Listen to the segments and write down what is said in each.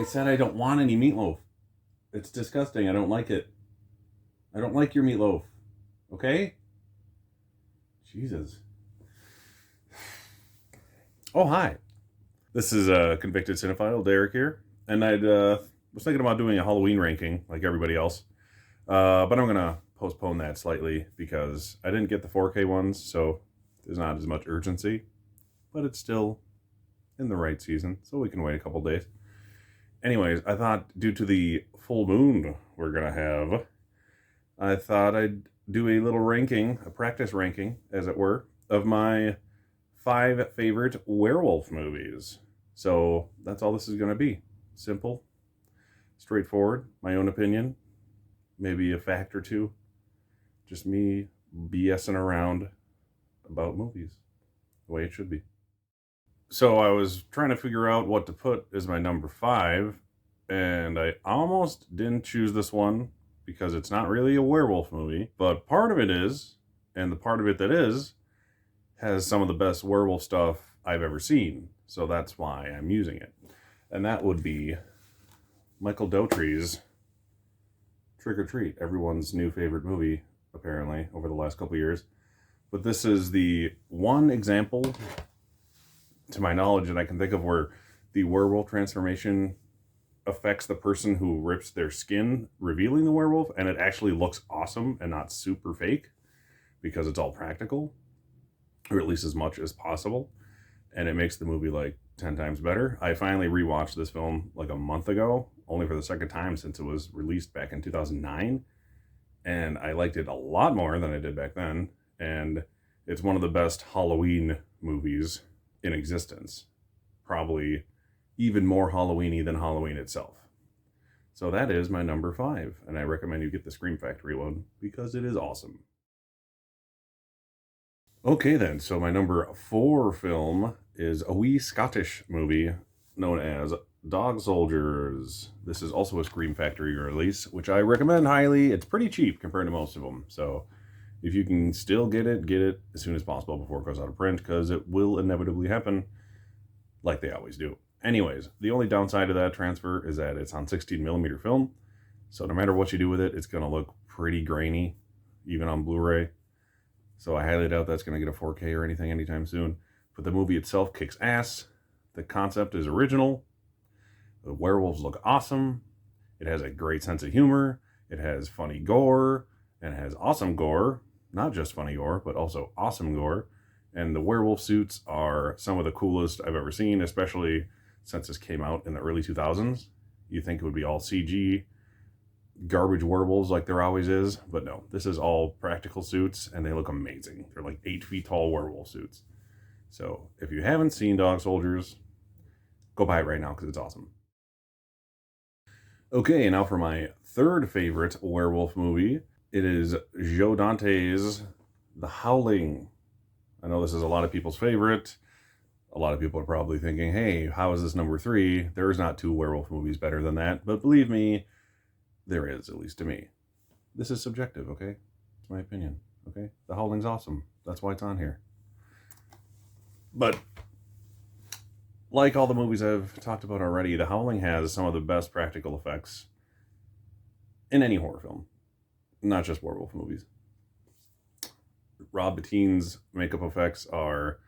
I said I don't want any meatloaf. It's disgusting. I don't like it. I don't like your meatloaf. Okay? Jesus. Oh, hi. This is a convicted cinephile, Derek here. And I was thinking about doing a Halloween ranking like everybody else. But I'm going to postpone that slightly because I didn't get the 4K ones, so there's not as much urgency. But it's still in the right season, so we can wait a couple days. Anyways, I thought due to the full moon we're going to have, I thought I'd do a little ranking, a practice ranking, as it were, of my 5 favorite werewolf movies. So that's all this is going to be. Simple, straightforward, my own opinion, maybe a fact or two. Just me BSing around about movies, the way it should be. So I was trying to figure out what to put as my number 5, and I almost didn't choose this one because it's not really a werewolf movie, but part of it is, and the part of it that is, has some of the best werewolf stuff I've ever seen. So that's why I'm using it. And that would be Michael Dauteri's Trick or Treat, everyone's new favorite movie, apparently, over the last couple years. But this is the one example, to my knowledge, that I can think of where the werewolf transformation affects the person who rips their skin, revealing the werewolf, and it actually looks awesome and not super fake because it's all practical, or at least as much as possible, and it makes the movie like 10 times better. I finally rewatched this film like a month ago, only for the second time since it was released back in 2009, and I liked it a lot more than I did back then, and it's one of the best Halloween movies in existence. Probably even more Halloween-y than Halloween itself. So that is my number 5, and I recommend you get the Scream Factory one because it is awesome. Okay then, so my number 4 film is a wee Scottish movie known as Dog Soldiers. This is also a Scream Factory release, which I recommend highly. It's pretty cheap compared to most of them, so if you can still get it as soon as possible before it goes out of print, because it will inevitably happen, like they always do. Anyways, the only downside to that transfer is that it's on 16mm film, so no matter what you do with it, it's going to look pretty grainy, even on Blu-ray. So I highly doubt that's going to get a 4K or anything anytime soon. But the movie itself kicks ass. The concept is original. The werewolves look awesome. It has a great sense of humor. It has funny gore. And it has awesome gore. Not just funny gore, but also awesome gore. And the werewolf suits are some of the coolest I've ever seen, especially since this came out in the early 2000s. You think it would be all CG, garbage werewolves like there always is, but no, this is all practical suits, and they look amazing. They're like 8 feet tall werewolf suits. So if you haven't seen Dog Soldiers, go buy it right now because it's awesome. Okay, now for my 3rd favorite werewolf movie. It is Joe Dante's The Howling. I know this is a lot of people's favorite. A lot of people are probably thinking, hey, how is this number 3? There's not 2 werewolf movies better than that. But believe me, there is, at least to me. This is subjective, okay? It's my opinion, okay? The Howling's awesome. That's why it's on here. But like all the movies I've talked about already, The Howling has some of the best practical effects in any horror film. Not just werewolf movies. Rob Bottin's makeup effects are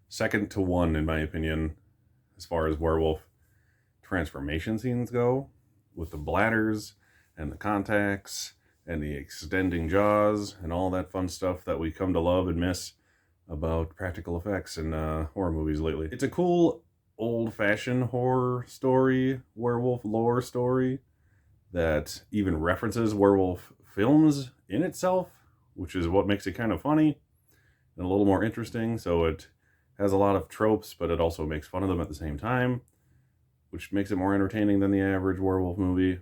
second to one, in my opinion, as far as werewolf transformation scenes go, with the bladders and the contacts and the extending jaws and all that fun stuff that we come to love and miss about practical effects in horror movies lately. It's a cool old-fashioned horror story, werewolf lore story, that even references werewolf films in itself, which is what makes it kind of funny and a little more interesting. So it has a lot of tropes, but it also makes fun of them at the same time, which makes it more entertaining than the average werewolf movie.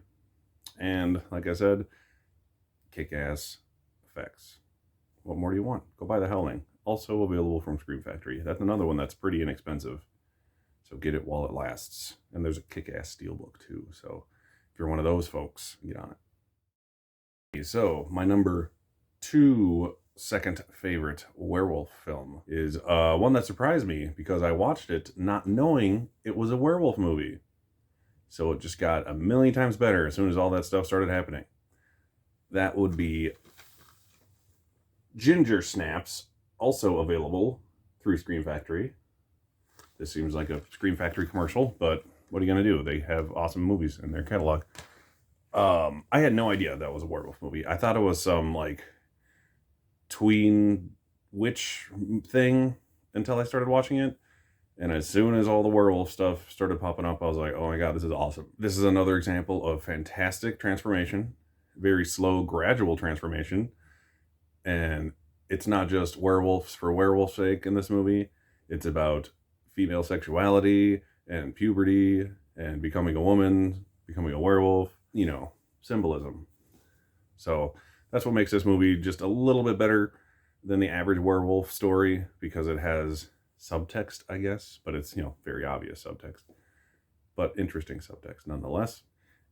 And like I said, kick-ass effects. What more do you want? Go buy The Howling. Also available from Scream Factory. That's another one that's pretty inexpensive, so get it while it lasts. And there's a kick-ass steelbook too, so if you're one of those folks, get on it. So my number 2 second favorite werewolf film is one that surprised me because I watched it not knowing it was a werewolf movie. So it just got a million times better as soon as all that stuff started happening. That would be Ginger Snaps, also available through Scream Factory. This seems like a Scream Factory commercial, but what are you going to do? They have awesome movies in their catalog. I had no idea that was a werewolf movie. I thought it was some, like, tween witch thing until I started watching it. And as soon as all the werewolf stuff started popping up, I was like, oh my god, this is awesome. This is another example of fantastic transformation. Very slow, gradual transformation. And it's not just werewolves for werewolf's sake in this movie. It's about female sexuality and puberty and becoming a woman, becoming a werewolf, you know, symbolism. So that's what makes this movie just a little bit better than the average werewolf story, because it has subtext, I guess, but it's, you know, very obvious subtext, but interesting subtext nonetheless.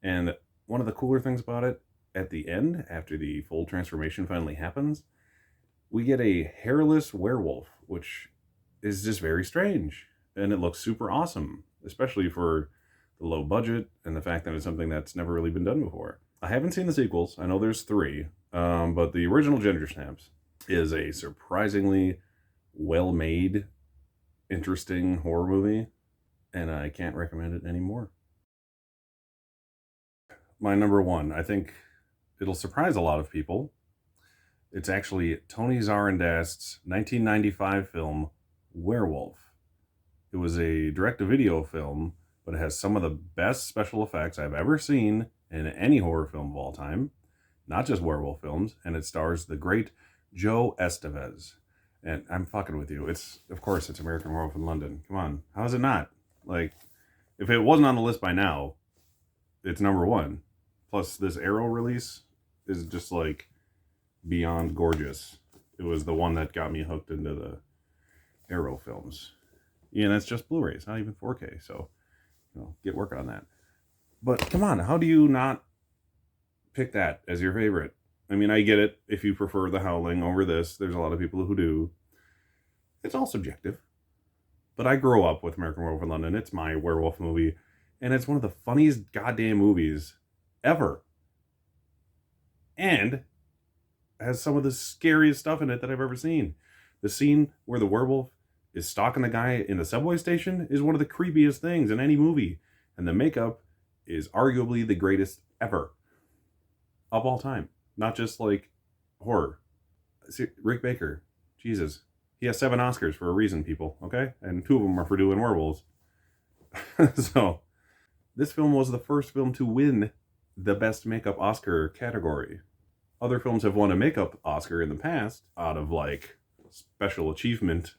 And one of the cooler things about it, at the end, after the full transformation finally happens, we get a hairless werewolf, which is just very strange, and it looks super awesome, especially for the low budget and the fact that it's something that's never really been done before. I haven't seen the sequels. I know there's 3, but the original Ginger Snaps is a surprisingly well-made, interesting horror movie, and I can't recommend it anymore. My number 1, I think it'll surprise a lot of people. It's actually Tony Zarindast's 1995 film, Werewolf. It was a direct-to-video film, but it has some of the best special effects I've ever seen in any horror film of all time, not just werewolf films, and it stars the great Joe Estevez. And I'm fucking with you. Of course, it's American Werewolf in London. Come on. How is it not? Like, if it wasn't on the list by now, it's number 1. Plus, this Arrow release is just, like, beyond gorgeous. It was the one that got me hooked into the Arrow films. Yeah, and that's just Blu-ray. It's not even 4K, so, you know, get working on that. But, come on, how do you not pick that as your favorite? I mean, I get it if you prefer The Howling over this. There's a lot of people who do. It's all subjective. But I grew up with American Werewolf in London. It's my werewolf movie. And it's one of the funniest goddamn movies ever. And has some of the scariest stuff in it that I've ever seen. The scene where the werewolf is stalking the guy in the subway station is one of the creepiest things in any movie. And the makeup is arguably the greatest ever. Of all time. Not just, like, horror. Rick Baker. Jesus. He has 7 Oscars for a reason, people. Okay? And 2 of them are for doing werewolves. So, this film was the first film to win the Best Makeup Oscar category. Other films have won a makeup Oscar in the past out of, like, special achievement.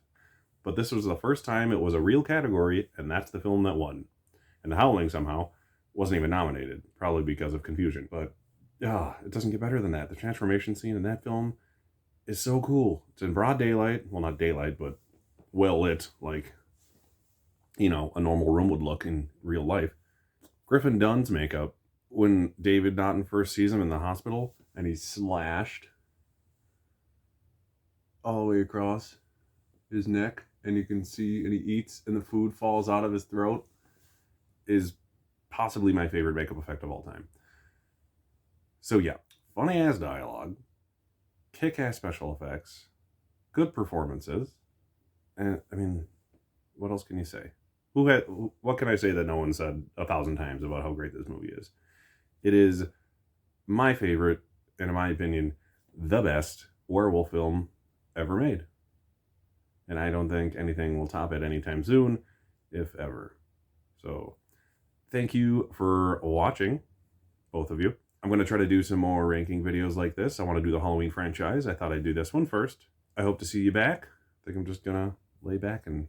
But this was the first time it was a real category, and that's the film that won. And The Howling, somehow, wasn't even nominated. Probably because of confusion. But it doesn't get better than that. The transformation scene in that film is so cool. It's in broad daylight. Well, not daylight, but well lit, like, you know, a normal room would look in real life. Griffin Dunn's makeup, when David Naughton first sees him in the hospital, and he's slashed all the way across his neck, and you can see, and he eats, and the food falls out of his throat, is possibly my favorite makeup effect of all time. So yeah, funny-ass dialogue, kick-ass special effects, good performances, and, I mean, what else can you say? What can I say that no one said 1,000 times about how great this movie is? It is my favorite, and in my opinion, the best werewolf film ever made. And I don't think anything will top it anytime soon, if ever. So, thank you for watching, both of you. I'm going to try to do some more ranking videos like this. I want to do the Halloween franchise. I thought I'd do this one first. I hope to see you back. I think I'm just going to lay back and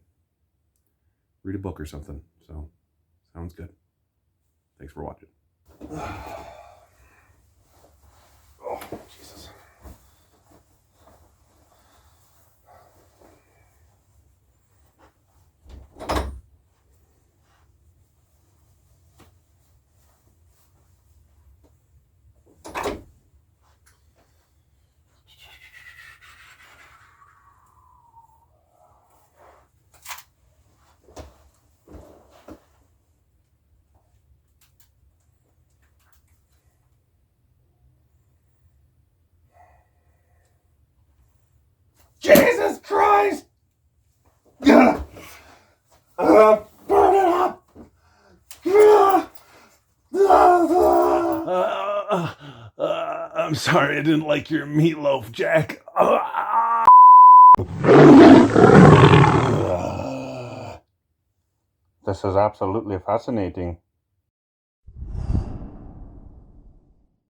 read a book or something. So, sounds good. Thanks for watching. Oh, Jesus. Jesus Christ! Burn it up! I'm sorry, I didn't like your meatloaf, Jack. This is absolutely fascinating.